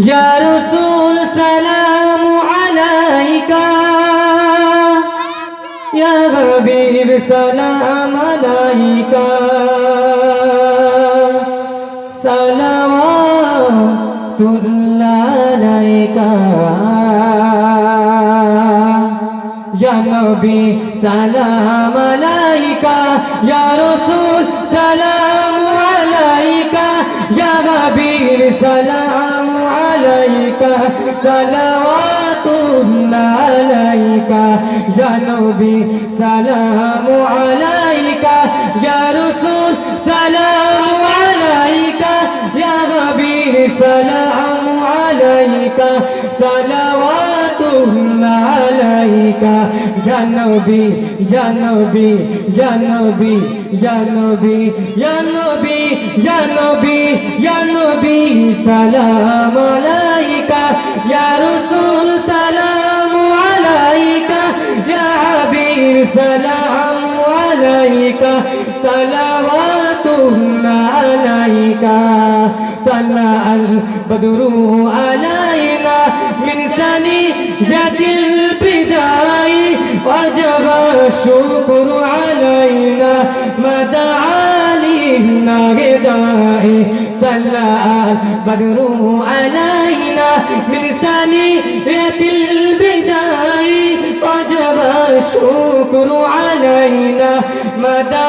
ইয়া রাসূল সালামু আলাইকা, ইয়া হাবিব সালাম আলাইকা, সালাওয়াতুল্লাহ আলাইকা, ইয়া নবী সালাম আলাইকা, ইয়া রাসূল সালাম আলাইকা, ইয়া হাবিব সালাম আলাইকা, সালাওয়াতুল্লাহ আলাইকা, ইয়া নবী সালাম আলাইকা, ইয়া রাসূল সালাম আলাইকা, ইয়া হাবিব সালাম আলাইকা, সালাওয়াতুল্লাহ আলাইকা, ইয়া নবী ইয়া নবী ইয়া নবী ইয়া নবী ইয়া নবী ইয়া নবী ইয়া নবী সালাম আলাইকা, ইয়া রাসূল সালাম আলাইকা, ইয়া হাবিব সালাম আলাইকা, সালাওয়াতুল্লাহ আলাইকা, তালা আল বদরু আলাইনা মিন সানিয়াতিল বিদাই, ওয়াজাব শুকরু আলাইনা মাদা আলিনা গিদাই, তালা আল বদরু আলাইনা মিন সানিয়াতিল বিদাই, ওয়াজাব শুকরু আলাইনা মাদা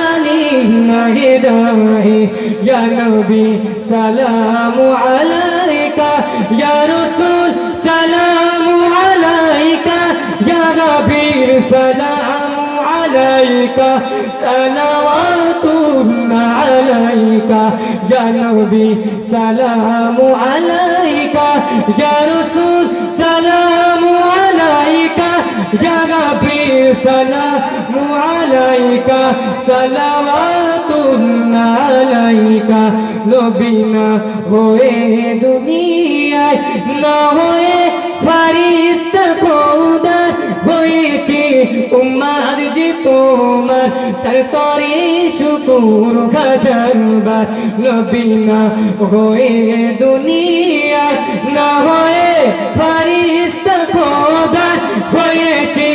আলিনা গিদাই, ইয়া নবী সালামু আলাইকা, ইয়া রাসূল সালামু আলাইকা, ইয়া হাবিব সালামু আলাইকা, সালাওয়াতুল্লাহ আলাইকা, ইয়া নবী সালামু আলাইকা, ইয়া রাসূল সালামু আলাইকা, ইয়া হাবিব সালামু আলাইকা, সালাওয়াতুল্লাহ আলাইকা, নবী না হয়ে দুনিয়ায় না হয়ে ফারিস্তা খোদা হয়েছে উম্মার যে তোমার, তার তরে শুকুর হাজারবার, নবী না হয়ে দুনিয়ায় না হয়ে ফারিস্তা খোদা হয়েছে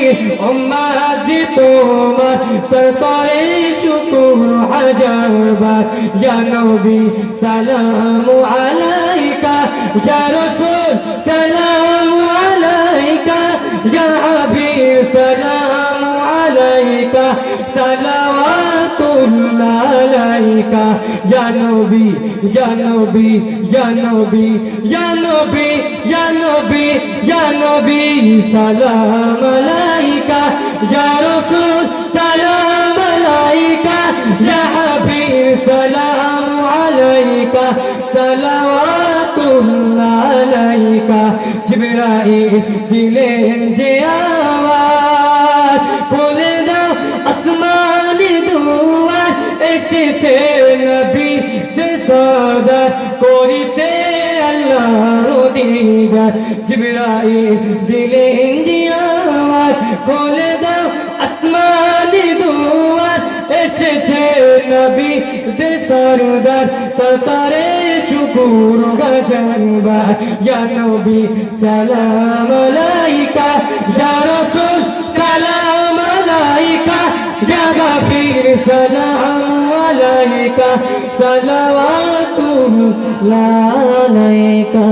উম্মার যে তোমার, তার তরে শুকুর হাজারবার, ইয়া নবী সালামু আলাইকা, ইয়া রাসূল সালামু আলাইকা, ইয়া হাবিব সালামু আলাইকা, সালাওয়াতুল্লাহ আলাইকা, ইয়া নবী ইয়া নবী ইয়া নবী ইয়া নবী ইয়া নবী ইয়া নবী সালাম আলাইকা, ইয়া রাসূল সালাম আলাইকা, ইয়া হাবিব সালামু আলাইকা, সালাওয়াতুল্লাহ আলাইকা, জিবরাইল দিলেন যে আওয়াজ, বলে দাও আসমানের দুয়ার, এসেছে নবী দে সরদার, করিতে আল্লাহর দিদার, জিবরাইল দিলেন যে আওয়াজ, বলে দাও আসমানের দুয়ার, এসেছে নবী দে সরদার, তারে শুকুর হাজারবার, ইয়া নবী সালাম আলাইকা, ইয়া রাসূল সালাম আলাইকা, ইয়া হাবিব সালাম আলাইকা, সালাওয়াতুল্লাহ আলাইকা।